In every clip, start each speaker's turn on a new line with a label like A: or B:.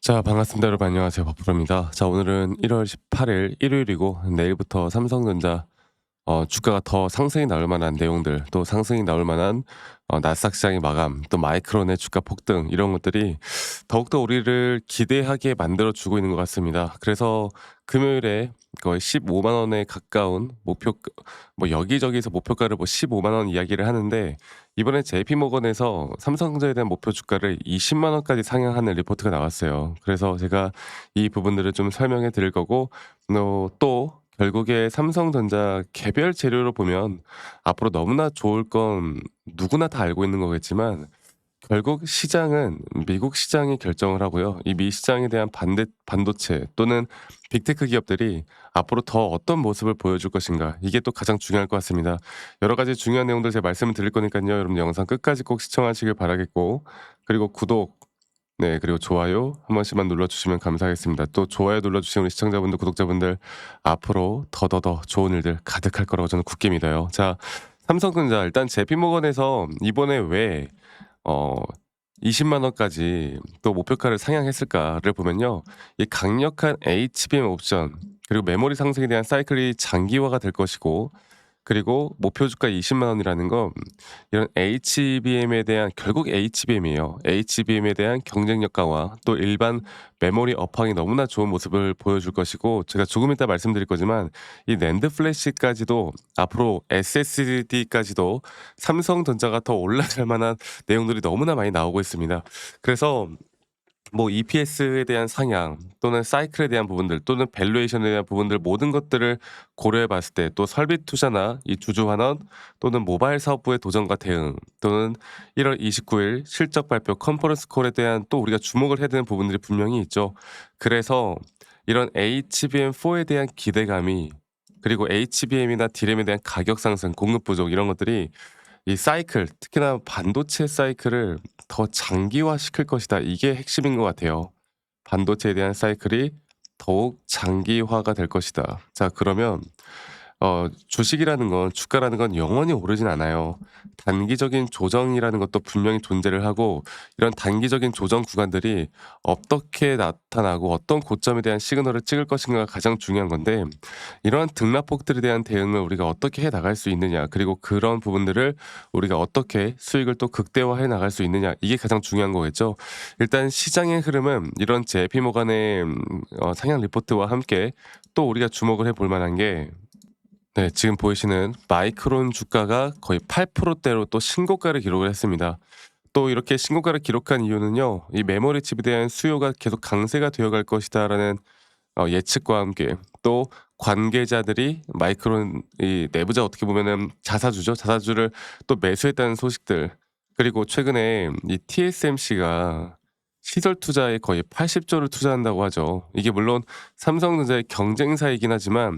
A: 자, 반갑습니다. 여러분 안녕하세요. 박프로입니다. 자, 오늘은 1월 18일 일요일이고 내일부터 삼성전자 주가가 더 상승이 나올 만한 내용들, 또 상승이 나올 만한 나스닥 시장의 마감, 또 마이크론의 주가 폭등 이런 것들이 더욱더 우리를 기대하게 만들어 주고 있는 것 같습니다. 그래서 금요일에 거의 15만 원에 가까운 목표, 뭐 여기저기서 목표가를 뭐 15만 원 이야기를 하는데, 이번에 JP모건에서 삼성전자에 대한 목표 주가를 20만 원까지 상향하는 리포트가 나왔어요. 그래서 제가 이 부분들을 좀 설명해 드릴 거고, 또 결국에 삼성전자 개별 재료로 보면 앞으로 너무나 좋을 건 누구나 다 알고 있는 거겠지만, 결국 시장은 미국 시장이 결정을 하고요. 이 미 시장에 대한 반도체 또는 빅테크 기업들이 앞으로 더 어떤 모습을 보여줄 것인가, 이게 또 가장 중요할 것 같습니다. 여러 가지 중요한 내용들 제가 말씀을 드릴 거니까요. 여러분 영상 끝까지 꼭 시청하시길 바라겠고, 그리고 구독, 네, 그리고 좋아요 한 번씩만 눌러주시면 감사하겠습니다. 또 좋아요 눌러주신 우리 시청자분들, 구독자분들 앞으로 더더더 좋은 일들 가득할 거라고 저는 굳게 믿어요. 자, 삼성전자 일단 JP모건에서 이번에 왜 어 20만 원까지 또 목표가를 상향했을까를 보면요. 이 강력한 HBM 옵션, 그리고 메모리 상승에 대한 사이클이 장기화가 될 것이고, 그리고 목표 주가 20만 원이라는 건 이런 HBM에 대한, 결국 HBM이에요. HBM에 대한 경쟁력 강화, 또 일반 메모리 업황이 너무나 좋은 모습을 보여줄 것이고, 제가 조금 이따 말씀드릴 거지만 이 낸드 플래시까지도, 앞으로 SSD까지도 삼성전자가 더 올라갈 만한 내용들이 너무나 많이 나오고 있습니다. 그래서 뭐 EPS에 대한 상향, 또는 사이클에 대한 부분들, 또는 밸류에이션에 대한 부분들, 모든 것들을 고려해 봤을 때, 또 설비 투자나 이 주주 환원, 또는 모바일 사업부의 도전과 대응, 또는 1월 29일 실적 발표 컨퍼런스 콜에 대한 또 우리가 주목을 해야 되는 부분들이 분명히 있죠. 그래서 이런 HBM4에 대한 기대감이, 그리고 HBM이나 디램에 대한 가격 상승, 공급 부족, 이런 것들이 이 사이클, 특히나 반도체 사이클을 더 장기화시킬 것이다. 이게 핵심인 것 같아요. 반도체에 대한 사이클이 더욱 장기화가 될 것이다. 자, 그러면 주식이라는 건, 주가라는 건 영원히 오르진 않아요. 단기적인 조정이라는 것도 분명히 존재를 하고, 이런 단기적인 조정 구간들이 어떻게 나타나고 어떤 고점에 대한 시그널을 찍을 것인가가 가장 중요한 건데, 이러한 등락폭들에 대한 대응을 우리가 어떻게 해 나갈 수 있느냐, 그리고 그런 부분들을 우리가 어떻게 수익을 또 극대화해 나갈 수 있느냐, 이게 가장 중요한 거겠죠. 일단 시장의 흐름은 이런 JP모간의 상향 리포트와 함께 또 우리가 주목을 해볼 만한 게, 네, 지금 보이시는 마이크론 주가가 거의 8%대로 또 신고가를 기록을 했습니다. 또 이렇게 신고가를 기록한 이유는요, 이 메모리 칩에 대한 수요가 계속 강세가 되어갈 것이다라는 예측과 함께, 또 관계자들이 마이크론 이 내부자, 어떻게 보면은 자사주죠. 자사주를 또 매수했다는 소식들, 그리고 최근에 이 TSMC가 시설 투자에 거의 80조를 투자한다고 하죠. 이게 물론 삼성전자의 경쟁사이긴 하지만,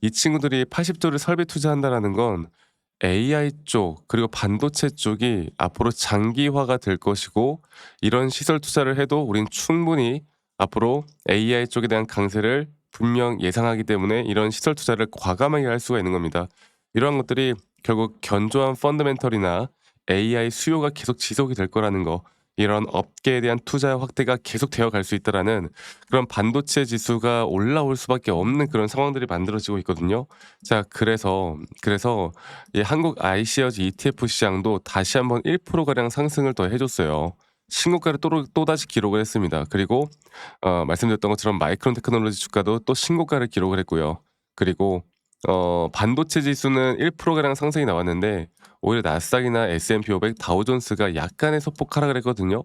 A: 이 친구들이 80조를 설비 투자한다라는 건 AI 쪽, 그리고 반도체 쪽이 앞으로 장기화가 될 것이고, 이런 시설 투자를 해도 우린 충분히 앞으로 AI 쪽에 대한 강세를 분명 예상하기 때문에 이런 시설 투자를 과감하게 할 수가 있는 겁니다. 이러한 것들이 결국 견조한 펀더멘털이나 AI 수요가 계속 지속이 될 거라는 거, 이런 업계에 대한 투자 확대가 계속 되어 갈 수 있다라는 그런 반도체 지수가 올라올 수밖에 없는 그런 상황들이 만들어지고 있거든요. 자, 그래서 이 한국 iShares ETF 시장도 다시 한번 1% 가량 상승을 더 해줬어요. 신고가를 또다시 기록을 했습니다. 그리고 말씀드렸던 것처럼 마이크론 테크놀로지 주가도 또 신고가를 기록을 했고요. 그리고 반도체 지수는 1% 가량 상승이 나왔는데, 오히려 나스닥이나 S&P 500, 다우존스가 약간의 소폭 하락을 했거든요.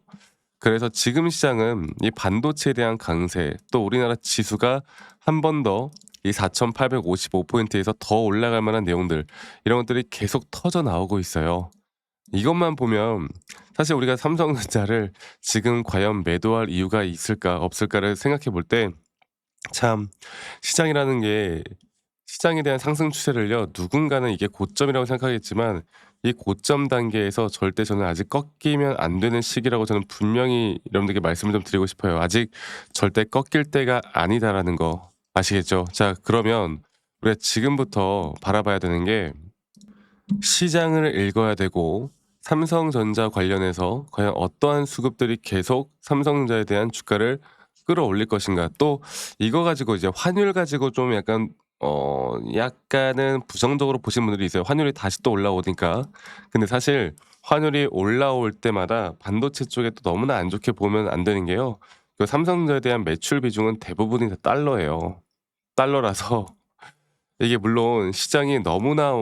A: 그래서 지금 시장은 이 반도체에 대한 강세, 또 우리나라 지수가 한 번 더 이 4,855포인트에서 더 올라갈 만한 내용들, 이런 것들이 계속 터져 나오고 있어요. 이것만 보면 사실 우리가 삼성전자를 지금 과연 매도할 이유가 있을까 없을까를 생각해 볼 때, 참, 시장이라는 게, 시장에 대한 상승 추세를요, 누군가는 이게 고점이라고 생각하겠지만, 이 고점 단계에서 절대 저는 아직 꺾이면 안 되는 시기라고 저는 분명히 여러분들께 말씀을 좀 드리고 싶어요. 아직 절대 꺾일 때가 아니다라는 거 아시겠죠? 자, 그러면 우리가 지금부터 바라봐야 되는 게, 시장을 읽어야 되고, 삼성전자 관련해서 과연 어떠한 수급들이 계속 삼성전자에 대한 주가를 끌어올릴 것인가. 또 이거 가지고 이제 환율 가지고 좀 약간 약간은 부정적으로 보시는 분들이 있어요. 환율이 다시 또 올라오니까. 근데 사실 환율이 올라올 때마다 반도체 쪽에 또 너무나 안 좋게 보면 안 되는 게요. 그 삼성전자에 대한 매출 비중은 대부분이 다 달러예요. 달러라서 이게 물론 시장이 너무나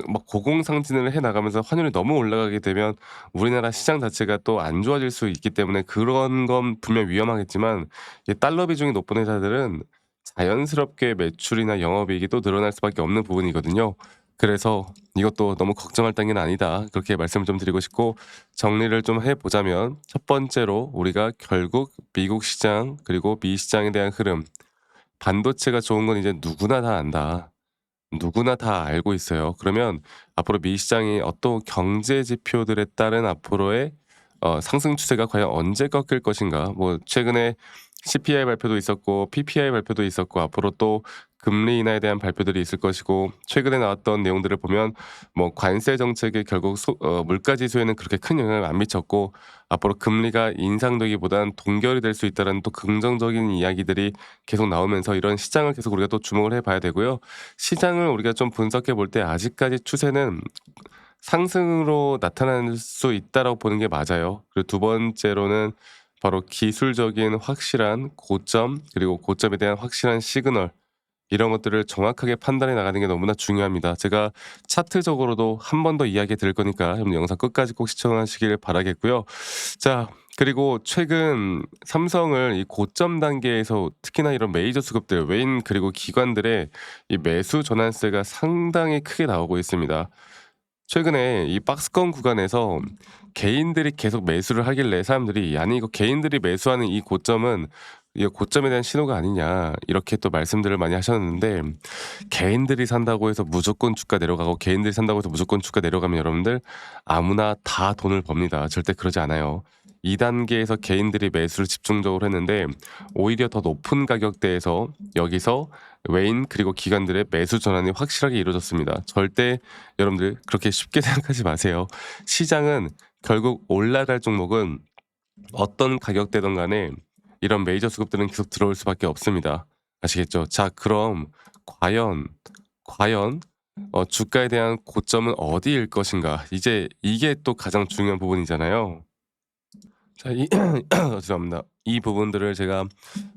A: 막 고공상진을 해 나가면서 환율이 너무 올라가게 되면 우리나라 시장 자체가 또 안 좋아질 수 있기 때문에 그런 건 분명 위험하겠지만 이 달러 비중이 높은 회사들은 자연스럽게 매출이나 영업이익이 또 늘어날 수밖에 없는 부분이거든요. 그래서 이것도 너무 걱정할 단계는 아니다. 그렇게 말씀을 좀 드리고 싶고 정리를 좀 해 보자면 첫 번째로 우리가 결국 미국 시장 그리고 미 시장에 대한 흐름, 반도체가 좋은 건 이제 누구나 다 안다. 누구나 다 알고 있어요. 그러면 앞으로 미 시장이 어떤 경제 지표들에 따른 앞으로의 상승 추세가 과연 언제 꺾일 것인가. 뭐 최근에 CPI 발표도 있었고 PPI 발표도 있었고 앞으로 또 금리 인하에 대한 발표들이 있을 것이고 최근에 나왔던 내용들을 보면 뭐 관세 정책이 결국 물가 지수에는 그렇게 큰 영향을 안 미쳤고 앞으로 금리가 인상되기보단 동결이 될 수 있다는 또 긍정적인 이야기들이 계속 나오면서 이런 시장을 계속 우리가 또 주목을 해 봐야 되고요. 시장을 우리가 좀 분석해 볼 때 아직까지 추세는 상승으로 나타날 수 있다라고 보는 게 맞아요. 그리고 두 번째로는 바로 기술적인 확실한 고점 그리고 고점에 대한 확실한 시그널 이런 것들을 정확하게 판단해 나가는 게 너무나 중요합니다. 제가 차트적으로도 한 번 더 이야기 드릴 거니까 여러분 영상 끝까지 꼭 시청하시길 바라겠고요. 자, 그리고 최근 삼성을 이 고점 단계에서 특히나 이런 메이저 수급들, 외인 그리고 기관들의 이 매수 전환세가 상당히 크게 나오고 있습니다. 최근에 이 박스권 구간에서 개인들이 계속 매수를 하길래 사람들이 "아니 이거 개인들이 매수하는 이 고점은 이게 고점에 대한 신호가 아니냐." 이렇게 또 말씀들을 많이 하셨는데 개인들이 산다고 해서 무조건 주가 내려가고 개인들이 산다고 해서 무조건 주가 내려가면 여러분들 아무나 다 돈을 법니다. 절대 그러지 않아요. 2 단계에서 개인들이 매수를 집중적으로 했는데 오히려 더 높은 가격대에서 여기서 외인 그리고 기관들의 매수 전환이 확실하게 이루어졌습니다. 절대 여러분들 그렇게 쉽게 생각하지 마세요. 시장은 결국 올라갈 종목은 어떤 가격대든 간에 이런 메이저 수급들은 계속 들어올 수밖에 없습니다. 아시겠죠? 자, 그럼 과연 주가에 대한 고점은 어디일 것인가? 이제 이게 또 가장 중요한 부분이잖아요. 자, 이 죄송합니다. 이 부분들을 제가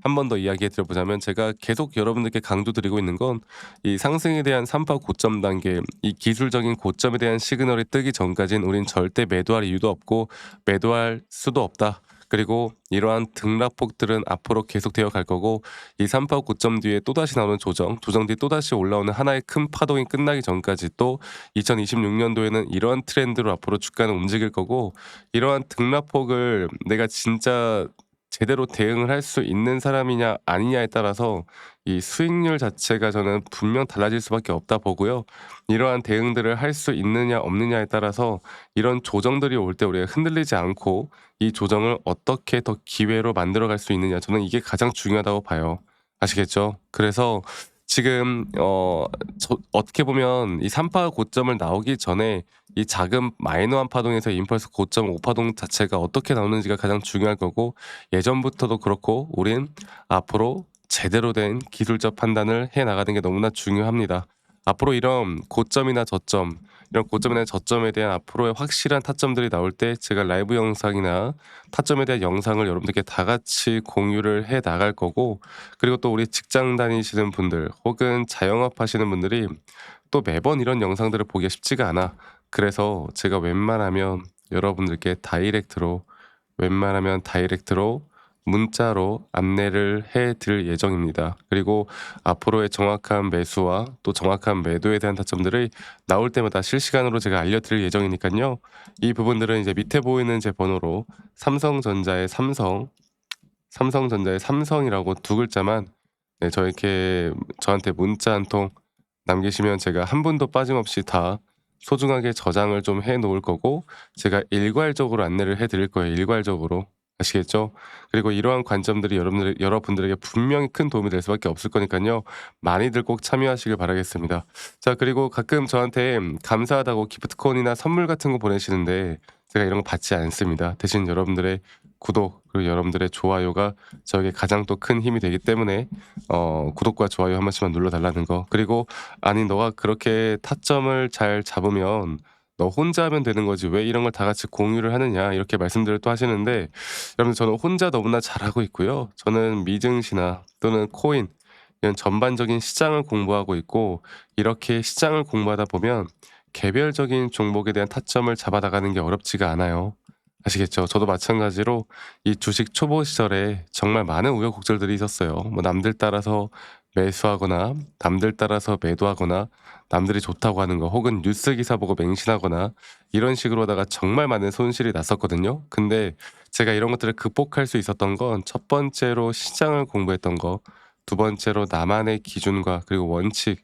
A: 한 번 더 이야기해 드려 보자면 제가 계속 여러분들께 강조드리고 있는 건 이 상승에 대한 삼파 고점 단계, 이 기술적인 고점에 대한 시그널이 뜨기 전까진 우린 절대 매도할 이유도 없고 매도할 수도 없다. 그리고 이러한 등락폭들은 앞으로 계속되어 갈 거고 이 삼파 고점 뒤에 또다시 나오는 조정 뒤에 또다시 올라오는 하나의 큰 파동이 끝나기 전까지 또 2026년도에는 이러한 트렌드로 앞으로 주가는 움직일 거고 이러한 등락폭을 내가 진짜 제대로 대응을 할 수 있는 사람이냐 아니냐에 따라서 이 수익률 자체가 저는 분명 달라질 수밖에 없다 보고요. 이러한 대응들을 할 수 있느냐 없느냐에 따라서 이런 조정들이 올 때 우리가 흔들리지 않고 이 조정을 어떻게 더 기회로 만들어 갈 수 있느냐 저는 이게 가장 중요하다고 봐요. 아시겠죠? 그래서 지금 어떻게 보면 이 3파 고점을 나오기 전에 이 작은 마이너한 파동에서 임펄스 고점 5 파동 자체가 어떻게 나오는지가 가장 중요할 거고 예전부터도 그렇고 우린 앞으로 제대로 된 기술적 판단을 해 나가는 게 너무나 중요합니다. 앞으로 이런 고점이나 저점, 이런 고점이나 저점에 대한 앞으로의 확실한 타점들이 나올 때 제가 라이브 영상이나 타점에 대한 영상을 여러분들께 다 같이 공유를 해 나갈 거고 그리고 또 우리 직장 다니시는 분들 혹은 자영업 하시는 분들이 또 매번 이런 영상들을 보기가 쉽지가 않아. 그래서 제가 여러분들께 다이렉트로 문자로 안내를 해 드릴 예정입니다. 그리고 앞으로의 정확한 매수와 또 정확한 매도에 대한 타점들을 나올 때마다 실시간으로 제가 알려 드릴 예정이니깐요. 이 부분들은 이제 밑에 보이는 제 번호로 삼성전자의 삼성이라고 두 글자만 네 저한테 문자 한 통 남기시면 제가 한 분도 빠짐없이 다 소중하게 저장을 좀 해 놓을 거고 제가 일괄적으로 안내를 해 드릴 거예요, 일괄적으로. 아시겠죠? 그리고 이러한 관점들이 여러분들에게 분명히 큰 도움이 될 수밖에 없을 거니깐요. 많이들 꼭 참여하시길 바라겠습니다. 자, 그리고 가끔 저한테 감사하다고 기프트콘이나 선물 같은 거 보내시는데 제가 이런 거 받지 않습니다. 대신 여러분들의 구독 그리고 여러분들의 좋아요가 저에게 가장 또 큰 힘이 되기 때문에 구독과 좋아요 한 번씩만 눌러 달라는 거. 그리고 "아니 너가 그렇게 타점을 잘 잡으면 너 혼자 하면 되는 거지 왜 이런 걸 다 같이 공유를 하느냐." 이렇게 말씀들을 또 하시는데 여러분 저는 혼자 너무나 잘하고 있고요. 저는 미증시나 또는 코인 이런 전반적인 시장을 공부하고 있고 이렇게 시장을 공부하다 보면 개별적인 종목에 대한 타점을 잡아 나가는 게 어렵지가 않아요. 아시겠죠? 저도 마찬가지로 이 주식 초보 시절에 정말 많은 우여곡절들이 있었어요. 뭐 남들 따라서 매수하거나 남들 따라서 매도하거나 남들이 좋다고 하는 거 혹은 뉴스 기사 보고 맹신하거나 이런 식으로 하다가 정말 많은 손실이 났었거든요. 근데 제가 이런 것들을 극복할 수 있었던 건 첫 번째로 시장을 공부했던 거, 두 번째로 나만의 기준과 그리고 원칙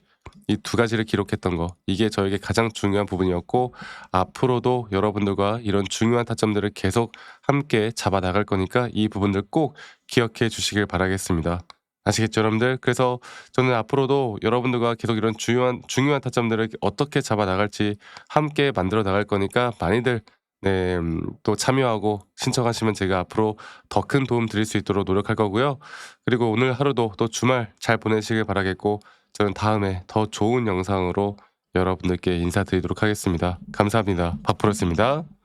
A: 이 두 가지를 기록했던 거 이게 저에게 가장 중요한 부분이었고 앞으로도 여러분들과 이런 중요한 타점들을 계속 함께 잡아 나갈 거니까 이 부분들 꼭 기억해 주시길 바라겠습니다. 아시겠죠, 여러분들? 그래서 저는 앞으로도 여러분들과 계속 이런 중요한 타점들을 어떻게 잡아 나갈지 함께 만들어 나갈 거니까 많이들 네 또 참여하고 신청하시면 제가 앞으로 더 큰 도움 드릴 수 있도록 노력할 거고요. 그리고 오늘 하루도 또 주말 잘 보내시길 바라겠고 저는 다음에 더 좋은 영상으로 여러분들께 인사드리도록 하겠습니다. 감사합니다. 박프로였습니다.